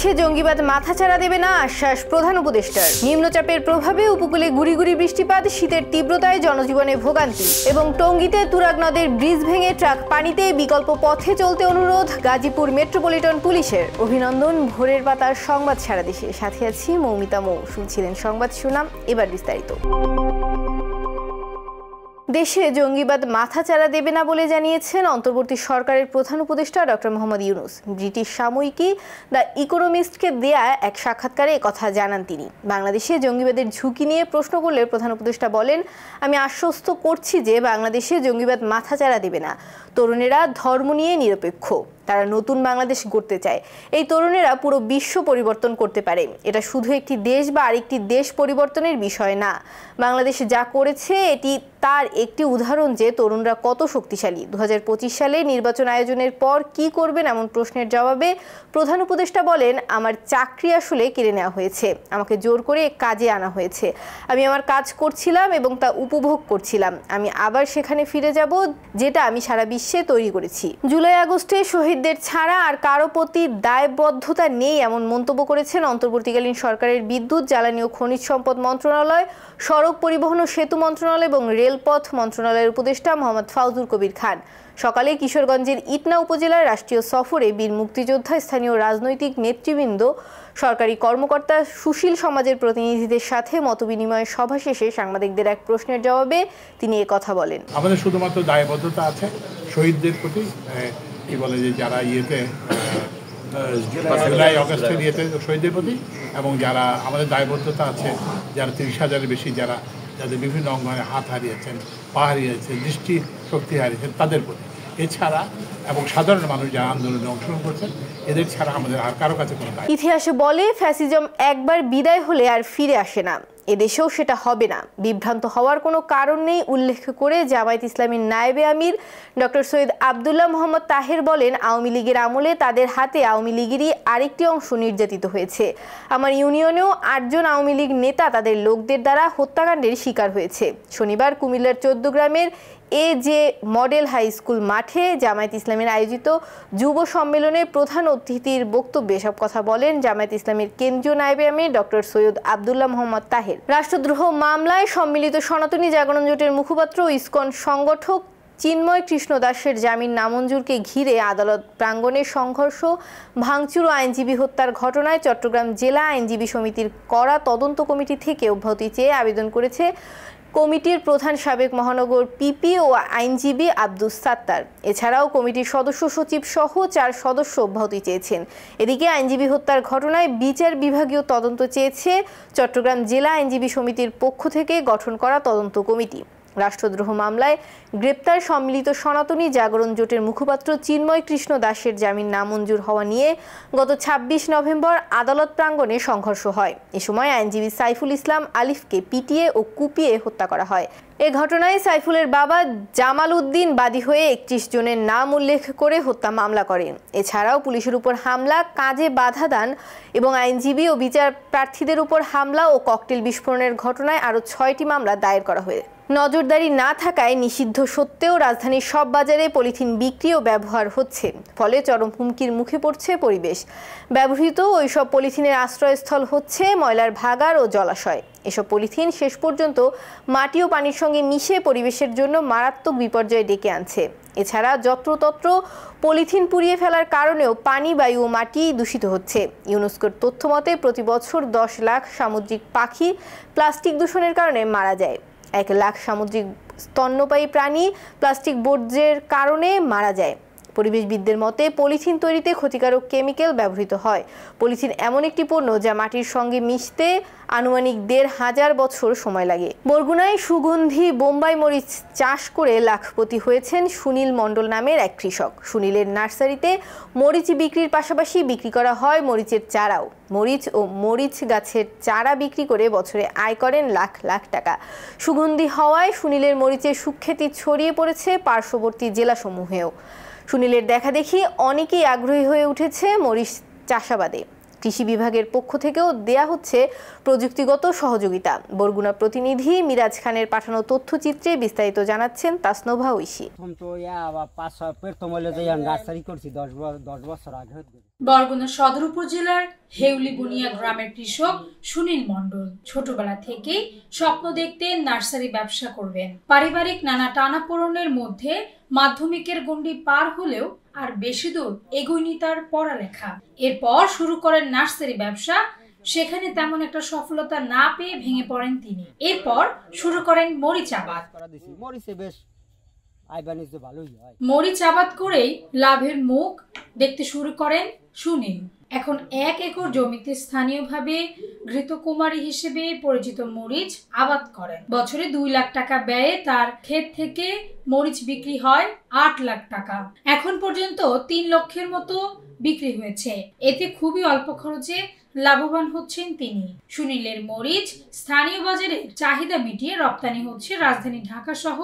বাংলাদেশে জঙ্গিবাদ মাথাচাড়া দেবে না আশ্বাস প্রধান উপদেষ্টার। নিম্নচাপের প্রভাবে উপকূলে গুড়ি গুড়ি বৃষ্টিপাত, শীতের তীব্রতায় জনজীবনে ভোগান্তি এবং টঙ্গীতে তুরাগ নদের ব্রিজ ভেঙে ট্রাক পানিতে বিকল্প পথে চলতে অনুরোধ গাজীপুর মেট্রোপলিটন পুলিশের। অভিনন্দন ভোরের পাতার সংবাদ সারা দেশে, সাথে আছি মৌমিতা মৌ। শুনছিলেন সংবাদ শিরোনাম, এবার বিস্তারিত। দেশে জঙ্গিবাদ মাথাচাড়া দেবে না বলে জানিয়েছেন অন্তর্বর্তী সরকারের প্রধান উপদেষ্টা ডক্টর মোহাম্মদ ইউনূস। ব্রিটিশ সাময়িকী দ্য ইকোনমিস্টকে দেয়া এক সাক্ষাৎকারে একথা জানান তিনি। বাংলাদেশে জঙ্গিবাদের ঝুঁকি নিয়ে প্রশ্ন করলে প্রধান উপদেষ্টা বলেন, আমি আশ্বস্ত করছি যে বাংলাদেশে জঙ্গিবাদ মাথাচাড়া দেবে না। তরুণেরা ধর্ম নিয়ে নিরপেক্ষ, তারা নতুন বাংলাদেশ গড়তে চায়। এই তরুণেরা পুরো বিশ্ব পরিবর্তন করতে পারে। এটা শুধু একটি দেশ বা আরেকটি দেশ পরিবর্তনের বিষয় না। বাংলাদেশ যা করেছে এটি তার একটি উদাহরণ যে তরুণরা কত শক্তিশালী। 2025 সালে নির্বাচন আয়োজনের পর কি করবেন এমন প্রশ্নের জবাবে প্রধান উপদেষ্টা বলেন, আমার চাকরি আসলে কেড়ে নেওয়া হয়েছে, আমাকে জোর করে কাজে আনা হয়েছে। আমি আমার কাজ করছিলাম এবং তা উপভোগ করছিলাম। আমি আবার সেখানে ফিরে যাব যেটা আমি সারা বিশ্বে তৈরি করেছি। জুলাই আগস্টে শহীদদের ছাড়া আর কারো প্রতি দায়বদ্ধতা নেই এমন মন্তব্য করেছেন অন্তর্বর্তীকালীন সরকারের বিদ্যুৎ, জ্বালানি ও খনিজ সম্পদ মন্ত্রণালয়, সড়ক পরিবহন ও সেতু মন্ত্রণালয় এবং রেলপথ মন্ত্রণালয়ের উপদেষ্টা মোহাম্মদ ফাউজুল কবির খান। সকালে কিশোরগঞ্জের ইটনা উপজেলার রাষ্ট্রীয় সফরে বীর মুক্তিযোদ্ধা, স্থানীয় রাজনৈতিক নেতৃবৃন্দ, সরকারি কর্মকর্তা, সুশীল সমাজের প্রতিনিধিদের সাথে মতবিনিময় সভা শেষে সাংবাদিকদের এক প্রশ্নের জবাবে তিনি কথা বলেন। আমাদের শুধুমাত্র দায়বদ্ধতা আছে শহীদদের প্রতি, কি বলে যে যারা জুলাই অগস্টের শহীদদের প্রতি, এবং যারা আমাদের দায়বদ্ধতা আছে যারা 30,000-এর বেশি যাদের বিভিন্ন অঙ্গনে হাত হারিয়েছেন, পা হারিয়েছেন, দৃষ্টি শক্তি হারিয়েছেন তাদের প্রতি। এছাড়া এবং সাধারণ মানুষ যারা আন্দোলনে অংশগ্রহণ করছেন এদের ছাড়া আমাদের আর কারো কাছে কোনো দায়। ইতিহাসে বলে, ফ্যাসিজম একবার বিদায় হলে আর ফিরে আসে না। এদেশেও সেটা হবে না। বিভ্রান্ত হওয়ার কোনো কারণ নেই উল্লেখ করে জামায়াত ইসলামীর নায়েবে আমির ডক্টর সৈয়দ আবদুল্লাহ মোহাম্মদ তাহের বলেন, আওয়ামী লীগের আমলে তাদের হাতে আওয়ামী লীগেরই আরেকটি অংশ নির্যাতিত হয়েছে। আমার ইউনিয়নেও 8 জন আওয়ামী লীগ নেতা তাদের লোকদের দ্বারা হত্যাকাণ্ডের শিকার হয়েছে। শনিবার কুমিল্লার 14 গ্রামের যে মডেল হাই স্কুল মাঠে জামায়াত ইসলামের আয়োজিত যুব সম্মেলনে প্রধান অতিথির বক্তব্যে সব কথা বলেন জামায়াত ইসলামের কেন্দ্রীয় নায়েবে আমির ডক্টর সৈয়দ আবদুল্লাহ মোহাম্মদ তাহের। রাষ্ট্রদ্রোহ মামলায় সম্মিলিত সনাতনী জাগরণ জোটের মুখপাত্র ইসকন সংগঠক চিন্ময় কৃষ্ণ দাসের জামিন নামঞ্জুরকে ঘিরে আদালত প্রাঙ্গণে সংঘর্ষ, ভাঙচুর ও আইনজীবী হত্যার ঘটনায় চট্টগ্রাম জেলা আইনজীবী সমিতির করা তদন্ত কমিটি থেকে অব্যাহতি চেয়ে আবেদন করেছে কমিটির প্রধান সাবেক মহানগর পিপি ও আইনজীবী আব্দুস সাত্তার। এছাড়াও কমিটির সদস্য সচিব সহ 4 সদস্য অব্যাহতি চেয়েছেন। এদিকে আইনজীবী হত্যার ঘটনায় বিচার বিভাগীয় তদন্ত চেয়েছে চট্টগ্রাম জেলা আইনজীবী সমিতির পক্ষ থেকে গঠন করা তদন্ত কমিটি। রাষ্ট্রদ্রোহ মামলায় গ্রেপ্তার সম্মিলিত সনাতনী জাগরণ জোটের মুখপাত্র চিন্ময় কৃষ্ণ দাসের জামিন নামঞ্জুর হওয়া নিয়ে গত 26 নভেম্বর আদালত প্রাঙ্গণে সংঘর্ষ হয়। এ সময় আইনজীবী সাইফুল ইসলাম আলিফকে পিটিয়ে ও কুপিয়ে হত্যা করা হয়। এ ঘটনায় সাইফুলের বাবা জামাল উদ্দিন বাদী হয়ে 31 জনের নাম উল্লেখ করে হত্যা মামলা করেন। এছাড়াও পুলিশের উপর হামলা, কাজে বাধা দান এবং আইনজীবী ও বিচার প্রার্থীদের উপর হামলা ও ককটেল বিস্ফোরণের ঘটনায় আরও 6টি মামলা দায়ের করা হয়। নজরদারি না থাকায় নিষিদ্ধ সত্ত্বেও রাজধানীর সব বাজারে পলিথিন বিক্রি ও ব্যবহার হচ্ছে, ফলে চরম হুমকির মুখে পড়ছে পরিবেশ। ব্যবহৃত ওইসব পলিথিনের আশ্রয়স্থল হচ্ছে ময়লার ভাগাড় ও জলাশয়। এসব পলিথিন শেষ পর্যন্ত মাটি ও পানির সঙ্গে মিশে পরিবেশের জন্য মারাত্মক বিপর্যয় ডেকে আনছে। এছাড়া যত্রতত্র পলিথিন পুড়িয়ে ফেলার কারণেও পানি, বায়ু ও মাটি দূষিত হচ্ছে। ইউনেস্কোর তথ্য মতে প্রতি বছর 10 লাখ সামুদ্রিক পাখি প্লাস্টিক দূষণের কারণে মারা যায়। 1 লাখ সামুদ্রিক স্তন্যপায়ী প্রাণী প্লাস্টিক বর্জ্যের কারণে মারা যায়। পরিবেশবিদদের মতে পলিথিন তৈরিতে ক্ষতিকারক কেমিক্যাল ব্যবহৃত হয়। পলিথিন এমন একটি পণ্য যা মাটির সঙ্গে মিশতে আনুমানিক 1500 বছর সময় লাগে। বরগুনায় সুগন্ধি বোম্বাই মরিচ চাষ করে লাখপতি হয়েছেন সুনীল মণ্ডল নামের এক কৃষক। সুনীলের নার্সারিতে মরিচ বিক্রির পাশাপাশি বিক্রি করা হয় মরিচের চারাও। মরিচ ও মরিচ গাছের চারা বিক্রি করে বছরে আয় করেন লাখ লাখ টাকা। সুগন্ধি হওয়ায় সুনীলের মরিচের সুখ্যাতি ছড়িয়ে পড়েছে পার্শ্ববর্তী জেলাসমূহেও। সুনীলের দেখাদেখি অনেকেই আগ্রহী হয়ে উঠেছে মরিচ চাষাবাদে। কৃষি বিভাগের পক্ষ থেকেও দেয়া হচ্ছে প্রযুক্তিগত সহযোগিতা। বরগুনা প্রতিনিধি মিরাজ খানের পাঠানো তথ্যচিত্রে বিস্তারিত জানাচ্ছেন তাসনোভা ঐশী। বরগুনা সদর উপজেলার হেউলিবুনিয়া গ্রামের কৃষক সুনীল মণ্ডল ছোটবেলা থেকেই স্বপ্ন দেখতেন নার্সারি ব্যবসা করবেন। পারিবারিক নানা টানাপোড়েনের মধ্যে মাধ্যমিকের গণ্ডি পার হলেও আর বেশি দূর এগোয়নি তার পড়ালেখা। এরপর শুরু করেন নার্সারি ব্যবসা। সেখানে তেমন একটা সফলতা না পেয়ে ভেঙে পড়েন তিনি। এরপর শুরু করেন মরিচ আবাদ। মরিচ আবাদ করেই লাভের মুখ দেখতে শুরু করেন সুনীল। এখন 1 একর জমিতে স্থানীয়ভাবে ঘৃতকুমারী হিসেবে পরিচিত মরিচ আবাদ করেন। বছরে 2 লাখ টাকা ব্যয়ে তার ক্ষেত থেকে মরিচ বিক্রি হয় 8 লাখ টাকা। এখন পর্যন্ত 3 লক্ষের মতো বিক্রি হয়েছে। এতে খুবই অল্প খরচে লাভবান হচ্ছেন তিনি। সুনীলের মরিচ স্থানীয় বাজারে চাহিদা মিটিয়ে রপ্তানি হচ্ছে রাজধানী ঢাকা সহ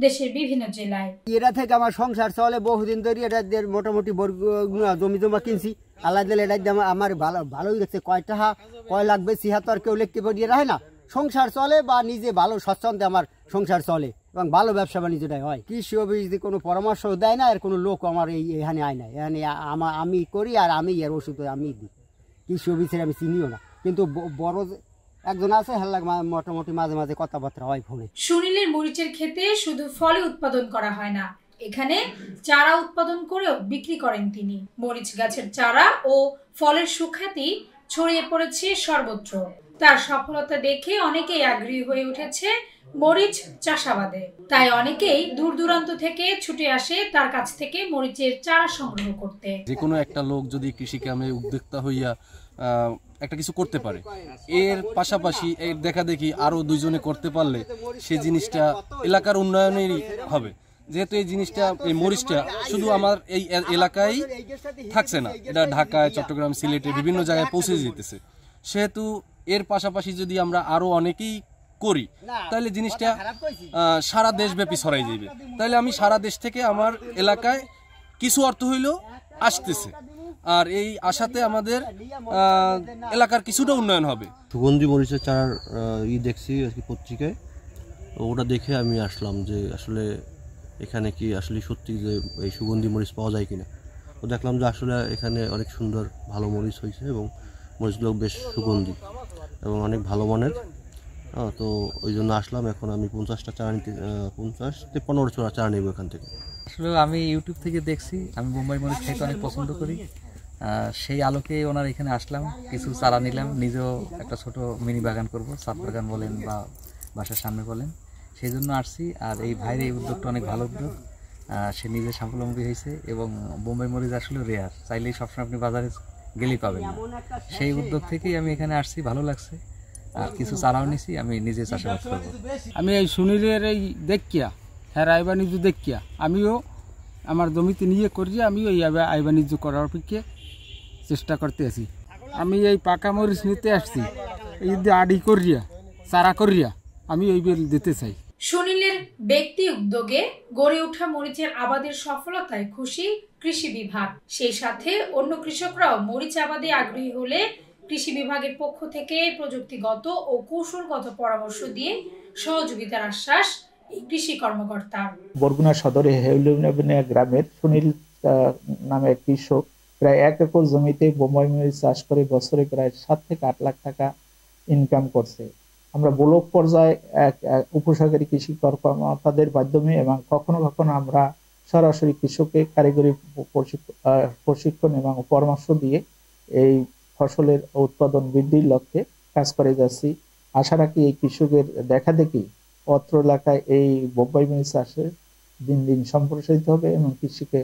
দেশের বিভিন্ন জেলায়। এটা থেকে আমার সংসার চলে বহুদিন ধরে। এটা মোটামুটি জমি জমা কিনছি, আল্লাহ দিলে এটার দাম আমার ভালোই দেখছে। কয় লাখ বেশি হাত আর কেউ লিখতে পারিয়ে রাখে না। সংসার চলে বা নিজে ভালো স্বচ্ছন্দে আমার সংসার চলে এবং ভালো ব্যবসা বাণিজ্যটাই হয়। কৃষি অফিস কোনো পরামর্শ দেয় না, এর কোনো লোক আমার এখানে আয় না। এখানে আমি করি আর আমি এর ওষুধ আমি দিই। কৃষি অফিসের আমি চিনিও না, কিন্তু বড় একজন আছে হেল্লাগ মোটামুটি মাঝে মাঝে কথাবার্তা হয় ফোনে। সুনীলের মরিচের ক্ষেতে শুধু ফলই উৎপাদন করা হয় না, এখানে চারা উৎপাদন করেও বিক্রি করেন তিনি। মরিচ গাছের চারা ও ফলের সুখ্যাতি ছড়িয়ে পড়েছে সর্বত্র। তার সফলতা দেখে অনেকেই আগ্রহী হয়ে উঠেছে মরিচ চাষাবাদে। তাই অনেকেই দূর দূরান্ত থেকে ছুটে আসে তার কাছ থেকে মরিচের চারা সংগ্রহ করতে। যে কোনো একটা লোক যদি কৃষিকামে উদ্যোক্তা হইয়া একটা কিছু করতে পারে, এর পাশাপাশি এর দেখা দেখি আরো 2 জনে করতে পারলে সেই জিনিসটা এলাকার উন্নয়নেরই হবে। যেহেতু এই জিনিসটা, এই মরিচটা শুধু আমার এই এলাকায় থাকছে না, এটা ঢাকায়, চট্টগ্রাম, সিলেটে বিভিন্ন জায়গায় পৌঁছে যেতেছে। সেহেতু এর পাশাপাশি যদি আমরা আরো অনেকেই করি তাহলে জিনিসটা সারা দেশব্যাপী ছড়াই যাবে। তাহলে আমি সারা দেশ থেকে আমার এলাকায় কিছু অর্থ হইলেও আসতেছে, আর এই আশাতে আমাদের এলাকার কিছুটা উন্নয়ন হবে। সুগন্ধি মরিচের চারার দেখছি আর কি পত্রিকায়, ওটা দেখে আমি আসলাম যে আসলে এখানে কি আসলে সত্যি যে এই সুগন্ধি মরিচ পাওয়া যায় কিনা। তো দেখলাম যে আসলে এখানে অনেক সুন্দর ভালো মরিচ হয়েছে এবং মরিচগুলো বেশ সুগন্ধি এবং অনেক ভালো মানের। তো ওই জন্য আসলাম। এখন আমি 50টা চারা নিতে 50 থেকে 15 চারা নেব এখান থেকে। আসলে আমি ইউটিউব থেকে দেখছি, আমি বোম্বাই মরিচ খেতে অনেক পছন্দ করি। সেই আলোকে ওনার এখানে আসলাম, কিছু চারা নিলাম। নিজেও একটা ছোট মিনি বাগান করব, ছাদ বাগান বলেন বা বাসার সামনে বলেন, সেই জন্য আসছি। আর এই ভাইয়ের এই উদ্যোগটা অনেক ভালো উদ্যোগ। সে নিজে স্বাবলম্বী হয়েছে এবং বোম্বাই মরিচ আসলে রেয়ার, চাইলেই সবসময় আপনি বাজারে গেলেই পাবেন না। সেই উদ্যোগ থেকেই আমি এখানে আসছি, ভালো লাগছে। আর কিছু চারাও নিছি, আমি নিজে চাষাবাদ করব। আমি এই সুনীলের এই দেখিয়া, হ্যাঁ আয় বাণিজ্য দেখিয়া আমিও আমার জমিতে নিয়ে করি, আমিও এই আয় বাণিজ্য করার অপেক্ষা চেষ্টা করতে আছি। আমি এই পাকা মরিচ নিতে আসছি, এই আড়ি করিয়া চারা করিয়া আমি ওই বেল দিতে চাই। সুনীলের ব্যক্তি উদ্যোগে গড়ে ওঠা মরিচের আবাদের সফলতায় খুশি কৃষি বিভাগ। সেই সাথে অন্য কৃষকরাও মরিচ আবাদে আগ্রহী হলে কৃষি বিভাগের পক্ষ থেকে প্রযুক্তিগত ও কৌশলগত পরামর্শ দিয়ে সহযোগিতার আশ্বাস এই কৃষি কর্মকর্তার। বরগুনা সদরে হেউলিবুনিয়া গ্রামের সুনীল নামে এক কৃষক প্রায় 1 একর জমিতে বোম্বাই মরিচ চাষ করে বছরে প্রায় 7 থেকে 8 লাখ টাকা ইনকাম করছে। আমরা ব্লক পর্যায়ে উপসহকারী কৃষি কর্মকর্তাদের মাধ্যমে এবং কখনো কখনো আমরা সরাসরি কৃষককে কারিগরি প্রশিক্ষণ এবং পরামর্শ দিয়ে এই ফসলের উৎপাদন বৃদ্ধির লক্ষ্যে কাজ করে যাচ্ছি। আশা রাখি এই কৃষকের দেখা দেখি অত্র এলাকায় এই বোম্বাই মরিচ চাষে দিন দিন সম্প্রসারিত হবে এবং কৃষিকে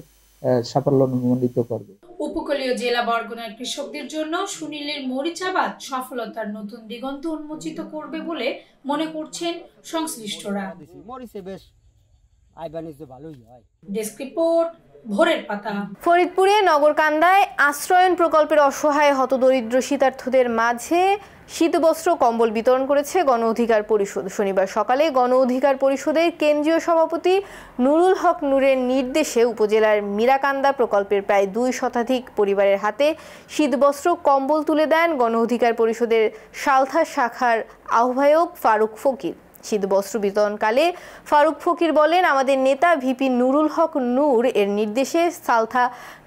সাফল্যমণ্ডিত করবে। উপকূলীয় জেলা বরগুনার কৃষকদের জন্য সুনীলের মরিচ আবাদ সফলতার নতুন দিগন্ত উন্মোচিত করবে বলে মনে করছেন সংশ্লিষ্টরা। ডেস্ক রিপোর্ট, ভোরের পাতা। ফরিদপুরে নগরকান্দায় আশ্রয়ন প্রকল্পের অসহায় হতদরিদ্র শীতার্থদের মাঝে শীতবস্ত্র কম্বল বিতরণ করেছে গণ অধিকার পরিষদ। শনিবার সকালে গণ অধিকার পরিষদের কেন্দ্রীয় সভাপতি নুরুল হক নূরের নির্দেশে উপজেলার মীরাকান্দা প্রকল্পের প্রায় 2 শতাধিক পরিবারের হাতে শীতবস্ত্র কম্বল তুলে দেন গণ অধিকার পরিষদের সালথা শাখার আহ্বায়ক ফারুক ফকির। শীত বস্ত্র বিতরণকালে ফারুক ফকির বলেন, আমাদের নেতা ভিপি নুরুল হক নূর এর নির্দেশে সালথা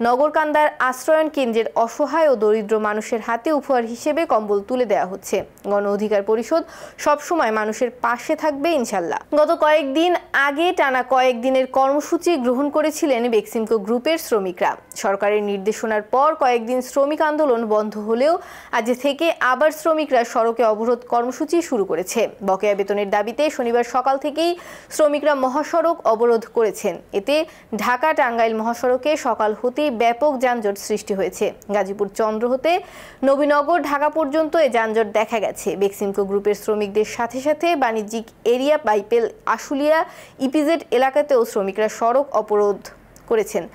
নগরকান্দার আশ্রয়ন কেন্দ্রের অসহায় ও দরিদ্র মানুষের হাতে উপহার হিসেবে কম্বল তুলে দেওয়া হচ্ছে। গণ অধিকার পরিষদ সবসময় মানুষের পাশে থাকবে ইনশাল্লাহ। গত কয়েকদিন আগে টানা কয়েকদিনের কর্মসূচি গ্রহণ করেছিলেন বেক্সিমকো গ্রুপের শ্রমিকরা। সরকারের নির্দেশনার পর কয়েকদিন শ্রমিক আন্দোলন বন্ধ হলেও আজ থেকে আবার শ্রমিকরা সড়কে অবরোধ কর্মসূচি শুরু করেছে। বকেয়া বেতনের দাবিতে শনিবার সকাল থেকেই শ্রমিকরা মহাসড়ক অবরোধ করেছেন। এতে ঢাকা টাঙ্গাইল মহাসড়কে সকাল হতেই ব্যাপক যানজট সৃষ্টি হয়েছে। গাজীপুর চন্দ্র হতে নবীনগর ঢাকা পর্যন্ত এ যানজট দেখা গেছে। বেক্সিমকো গ্রুপের শ্রমিকদের সাথে সাথে বাণিজ্যিক এরিয়া বাইপেল আশুলিয়া ইপিজেড এলাকাতেও শ্রমিকরা সড়ক অবরোধ করেছেন।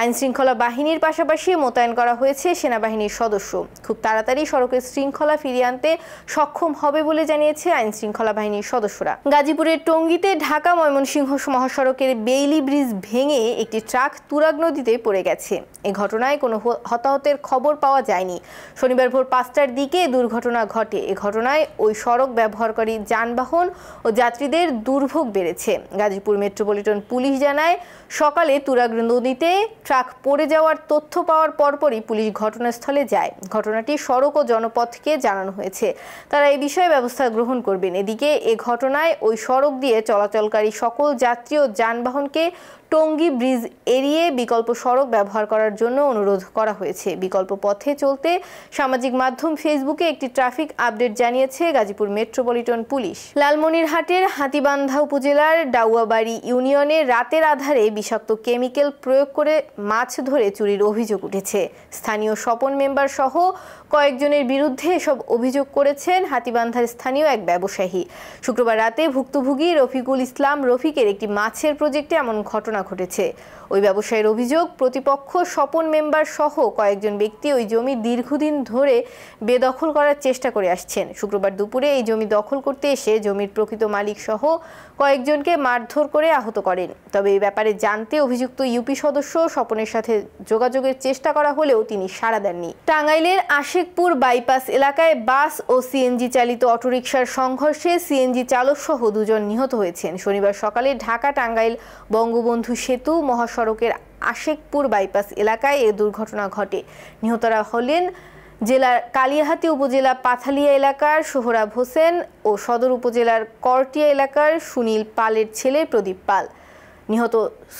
আইন শৃঙ্খলা বাহিনীর পাশাপাশি মোতায়েন করা হয়েছে সেনাবাহিনীর সদস্য। খুব তাড়াতাড়ি সড়কের শৃঙ্খলা ফিরিয়ে আনতে সক্ষম হবে বলে জানিয়েছে আইন শৃঙ্খলা বাহিনীর সদস্যরা। গাজীপুরের টঙ্গীতে ঢাকা ময়মনসিংহ মহাসড়কের বেইলি ব্রিজ ভেঙে একটি ট্রাক তুরাগ নদীতে পড়ে গেছে। এ ঘটনায় কোনো হতাহতের খবর পাওয়া যায়নি। শনিবার ভোর 5টার দিকে দুর্ঘটনা ঘটে। এ ঘটনায় ওই সড়ক ব্যবহারকারী যানবাহন ও যাত্রীদের দুর্ভোগ বেড়েছে। গাজীপুর মেট্রোপলিটন পুলিশ জানায়, সকালে তুরাগ নদীতে ট্রাক পড়ে যাওয়ার তথ্য পাওয়ার পরপরই পুলিশ ঘটনাস্থলে যায়। ঘটনাটি সড়ক ও জনপথকে জানানো হয়েছে, তারা এই বিষয়ে ব্যবস্থা গ্রহণ করবেন। এদিকে এ ঘটনায় ওই সড়ক দিয়ে চলাচলকারী সকল যাত্রী ও যানবাহনকে টঙ্গী ব্রিজ এড়িয়ে বিকল্প সড়ক ব্যবহার করার জন্য অনুরোধ করা হয়েছে। বিকল্প পথে চলতে সামাজিক মাধ্যম ফেসবুকে একটি ট্রাফিক আপডেট জানিয়েছে গাজীপুর মেট্রোপলিটন পুলিশ। লালমনিরহাটের হাতীবান্ধা উপজেলার ডাউয়াবাড়ি ইউনিয়নে রাতের আধারে বিষাক্ত কেমিক্যাল প্রয়োগ করে মাছ ধরে চুরির অভিযোগ উঠেছে। স্থানীয় স্বপন মেম্বার সহ কয়েকজনের বিরুদ্ধে এসব অভিযোগ করেছেন হাতীবান্ধার স্থানীয় এক ব্যবসায়ী। শুক্রবার রাতে ভুক্তভোগী রফিকুল ইসলাম রফিকের একটি মাছের প্রজেক্টে এমন ঘটনা ঘটেছে। ওই ব্যবসায়ীর অভিযোগ, প্রতিপক্ষ স্বপন মেম্বার সহ কয়েকজন ব্যক্তি ওই জমি দীর্ঘদিন ধরে বেদখল করার চেষ্টা করে আসছেন। শুক্রবার দুপুরে এই জমি দখল করতে এসে জমির প্রকৃত মালিক সহ কয়েকজনকে মারধর করে আহত করেন। তবে এই ব্যাপারে জানতে অভিযুক্ত ইউপি সদস্য স্বপনের সাথে যোগাযোগের চেষ্টা করা হলেও তিনি সাড়া দেননি। টাঙ্গাইলের আশেকপুর বাইপাস এলাকায় বাস ও সিএনজি চালিত অটোরিকশার সংঘর্ষে সিএনজি চালক সহ 2 জন নিহত হয়েছেন। শনিবার সকালে ঢাকা টাঙ্গাইল বঙ্গবন্ধু সেতু মহাসড়কের আশেকপুর বাইপাস এলাকায় এ দুর্ঘটনা ঘটে। নিহতরা হলেন জেলার কালিয়াহাতি উপজেলা পাথালিয়া এলাকার সোহরাব হোসেন ও সদর উপজেলার করটিয়া এলাকার সুনীল পালের ছেলে প্রদীপ পাল। নিহত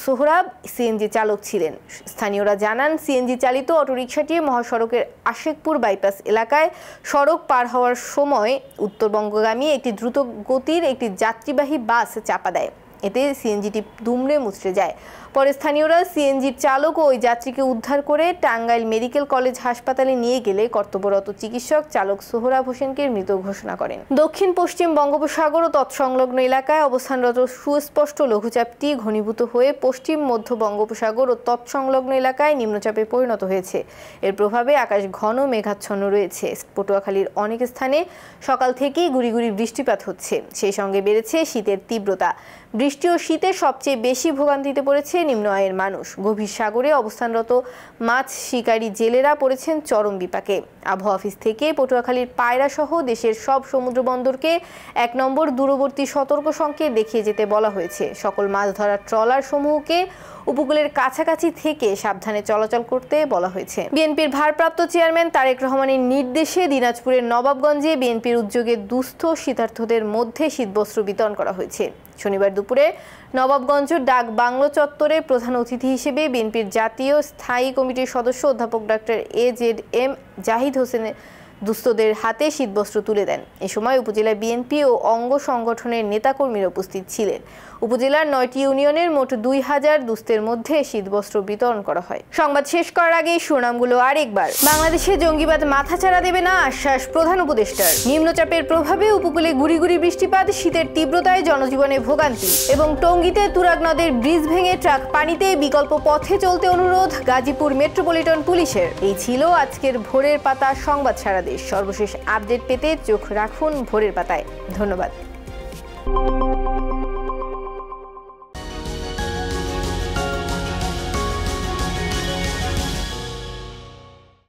সোহরাব সিএনজি চালক ছিলেন। স্থানীয়রা জানান, সিএনজি চালিত অটোরিকশাটি মহাসড়কের আশেকপুর বাইপাস এলাকায় সড়ক পার হওয়ার সময় উত্তরবঙ্গগামী একটি দ্রুত গতির একটি যাত্রীবাহী বাস চাপা দেয়। এতে সিএনজিটি দুমড়ে মুচড়ে যায়। পরে স্থানীয়রা সিএনজির চালক ও ওই যাত্রীকে উদ্ধার করে টাঙ্গাইল মেডিকেল কলেজ হাসপাতালে নিয়ে গেলে কর্তব্যরত চিকিৎসক চালক সোহরাব হোসেনকে মৃত ঘোষণা করেন। দক্ষিণ পশ্চিম বঙ্গোপসাগর ও তৎসংলগ্ন এলাকায় অবস্থানরত সুস্পষ্ট লঘুচাপটি ঘনীভূত হয়ে পশ্চিম মধ্য বঙ্গোপসাগর ও তৎসংলগ্ন এলাকায় নিম্নচাপে পরিণত হয়েছে। এর প্রভাবে আকাশ ঘন মেঘাচ্ছন্ন রয়েছে। পটুয়াখালীর অনেক স্থানে সকাল থেকেই গুড়ি গুড়ি বৃষ্টিপাত হচ্ছে। সেই সঙ্গে বেড়েছে শীতের তীব্রতা। বৃষ্টি ও শীতে সবচেয়ে বেশি ভোগান্তিতে পড়েছে নিম্ন আয়ের মানুষ। গভীর সাগরে অবস্থানরত মাছ শিকারী জেলেরা পড়েছেন চরম বিপাকে। আবহাওয়া অফিস থেকে পটুয়াখালীর পায়রা সহ দেশের সব সমুদ্র বন্দরকে 1 নম্বর দূরবর্তী সতর্ক সংকেত দেখিয়ে যেতে বলা হয়েছে। সকল মাছ ধরার ট্রলার সমূহকে উপকূলের কাছাকাছি থেকে সাবধানে চলাচল করতে বলা হয়েছে। বিএনপির ভারপ্রাপ্ত চেয়ারম্যান তারেক রহমানের নির্দেশে দিনাজপুরের নবাবগঞ্জে বিএনপির উদ্যোগে দুস্থ শীতার্থদের মধ্যে শীতবস্ত্র বিতরণ করা হয়েছে। শনিবার দুপুরে নবাবগঞ্জ ডাক বাংলো চত্বরে প্রধান অতিথি হিসেবে বিএনপির জাতীয় স্থায়ী কমিটির সদস্য অধ্যাপক ডক্টর AZM জাহিদ হোসেন দুস্থদের হাতে শীতবস্ত্র তুলে দেন। এ সময় উপজেলা বিএনপি ও অঙ্গ সংগঠনের নেতাকর্মীরা উপস্থিত ছিলেন। উপজেলার 9টি ইউনিয়নের মোট 2000 দুস্থের মধ্যে শীতবস্ত্র বিতরণ করা হয়। সংবাদ শেষ করার আগে শিরোনামগুলো আরেকবার। বাংলাদেশে জঙ্গিবাদ মাথাচাড়া দেবে না, আশ্বাস প্রধান উপদেষ্টার। নিম্নচাপের প্রভাবে উপকূলে গুড়ি গুড়ি বৃষ্টিপাত, শীতের তীব্রতায় জনজীবনে ভোগান্তি। এবং টঙ্গীতে তুরাগ নদের ব্রিজ ভেঙে ট্রাক পানিতে, বিকল্প পথে চলতে অনুরোধ গাজীপুর মেট্রোপলিটন পুলিশের। এই ছিল আজকের ভোরের পাতা সংবাদ সারা দেশ। সর্বশেষ আপডেট পেতে চোখ রাখুন ভোরের পাতায়। ধন্যবাদ।